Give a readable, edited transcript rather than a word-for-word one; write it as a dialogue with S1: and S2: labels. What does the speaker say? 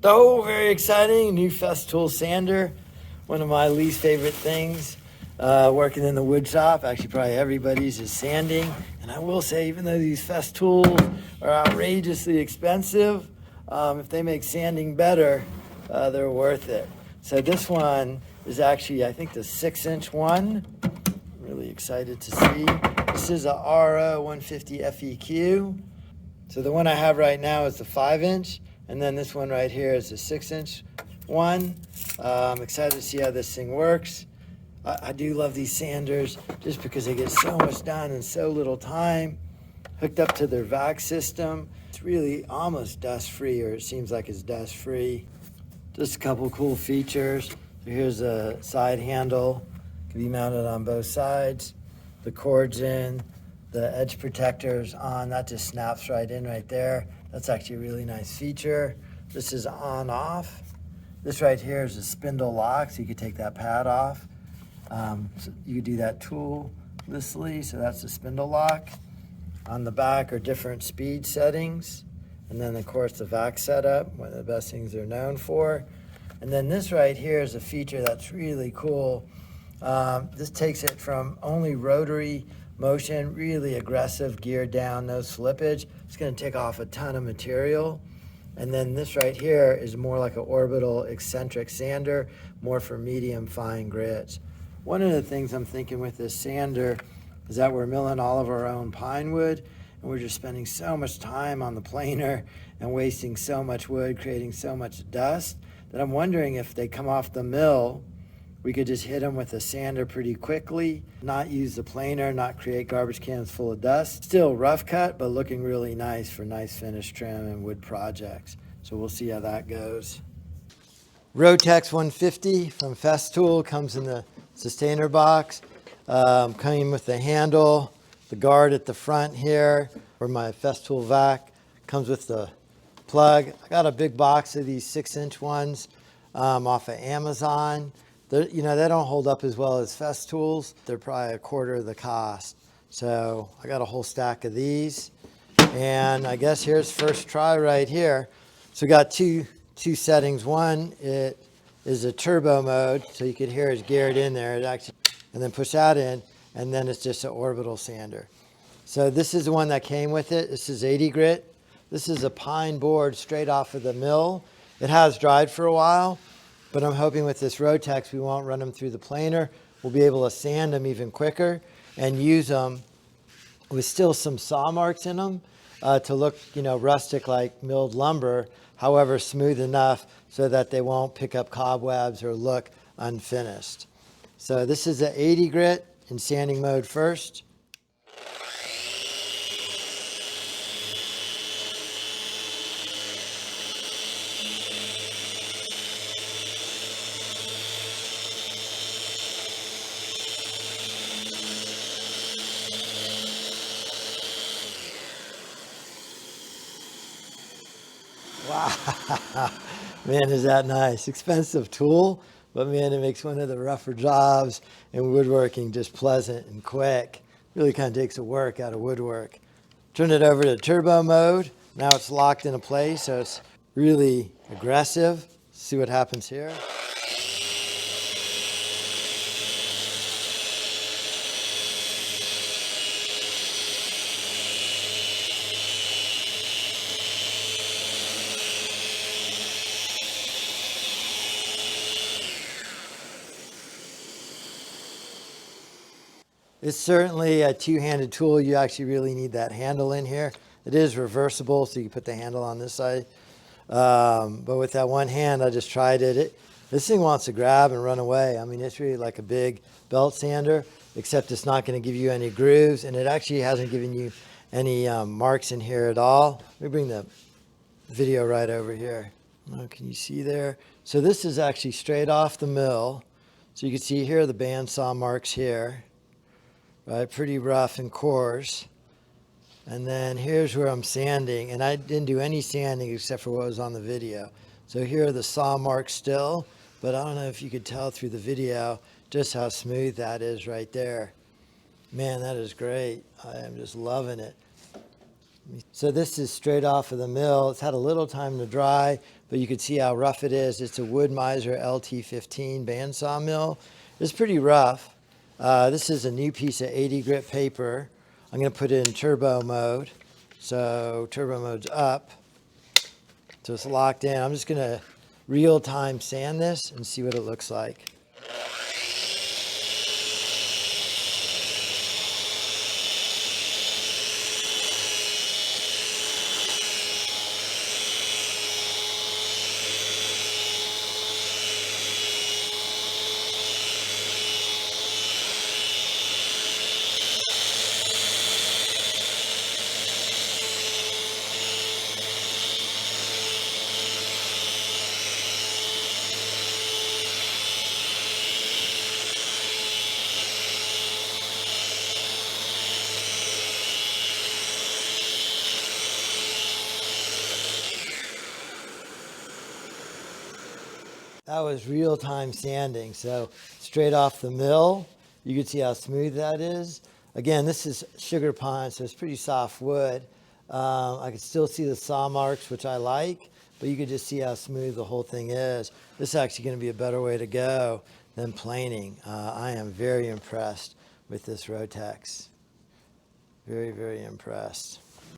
S1: Oh, very exciting. New Festool sander. One of my least favorite things working in the wood shop. Actually, probably everybody's is sanding. And I will say, even though these Festools are outrageously expensive, if they make sanding better, they're worth it. So this one is actually, I think, the 6-inch one. Really excited to see. This is a RO 150 FEQ. So the one I have right now is the 5-inch. And then this one right here is the 6-inch one. I'm excited to see how this thing works. I do love these sanders just because they get so much done in so little time. Hooked up to their vac system. It's really almost dust-free, or it seems like it's dust-free. Just a couple cool features. So here's a side handle. Can be mounted on both sides. The cord's in. The edge protector's on. That just snaps right in right there. That's actually a really nice feature. This is on off. This right here is a spindle lock, so you could take that pad off. So you could do that toollessly, so that's the spindle lock. On the back are different speed settings. And then of course the vac setup, one of the best things they're known for. And then this right here is a feature that's really cool. This takes it from only rotary motion, really aggressive, geared down, no slippage. It's going to take off a ton of material. And then this right here is more like an orbital eccentric sander, more for medium fine grits. One of the things I'm thinking with this sander is that we're milling all of our own pine wood, and we're just spending so much time on the planer and wasting so much wood, creating so much dust, that I'm wondering if they come off the mill, we could just hit them with a sander pretty quickly, not use the planer, not create garbage cans full of dust. Still rough cut, but looking really nice for nice finish trim and wood projects. So we'll see how that goes. Rotex 150 from Festool comes in the sustainer box. Coming with the handle, the guard at the front here, where my Festool vac comes with the plug. I got a big box of these 6-inch ones off of Amazon. They don't hold up as well as Festools. They're probably a quarter of the cost. So I got a whole stack of these. And I guess here's first try right here. So we got two settings. One, it is a turbo mode, so you could hear it's geared in there. It actually, and then push that in, and then it's just an orbital sander. So this is the one that came with it. This is 80 grit. This is a pine board straight off of the mill. It has dried for a while, but I'm hoping with this Rotex we won't run them through the planer. We'll be able to sand them even quicker and use them with still some saw marks in them to look, rustic like milled lumber, however smooth enough so that they won't pick up cobwebs or look unfinished. So this is the 80 grit in sanding mode first. Wow, man, is that nice. Expensive tool, but man, it makes one of the rougher jobs in woodworking just pleasant and quick. Really kind of takes the work out of woodwork. Turn it over to turbo mode. Now it's locked into place, so it's really aggressive. See what happens here. It's certainly a two-handed tool. You actually really need that handle in here. It is reversible, so you can put the handle on this side. But with that one hand, I just tried it. This thing wants to grab and run away. I mean, it's really like a big belt sander, except it's not going to give you any grooves, and it actually hasn't given you any marks in here at all. Let me bring the video right over here. Oh, can you see there? So this is actually straight off the mill. So you can see here the bandsaw marks here. Right, pretty rough and coarse. And then here's where I'm sanding, and I didn't do any sanding except for what was on the video. So here are the saw marks still, but I don't know if you could tell through the video just how smooth that is right there. Man, that is great. I am just loving it. So this is straight off of the mill. It's had a little time to dry, but you can see how rough it is. It's a Wood Miser LT15 bandsaw mill. It's pretty rough. This is a new piece of 80 grit paper. I'm going to put it in turbo mode. So turbo mode's up. So it's locked in. I'm just going to real time sand this and see what it looks like. That was real-time sanding. So straight off the mill, you can see how smooth that is. Again, this is sugar pine, so it's pretty soft wood. I can still see the saw marks, which I like, but you can just see how smooth the whole thing is. This is actually going to be a better way to go than planing. I am very impressed with this Rotex. Very, very impressed.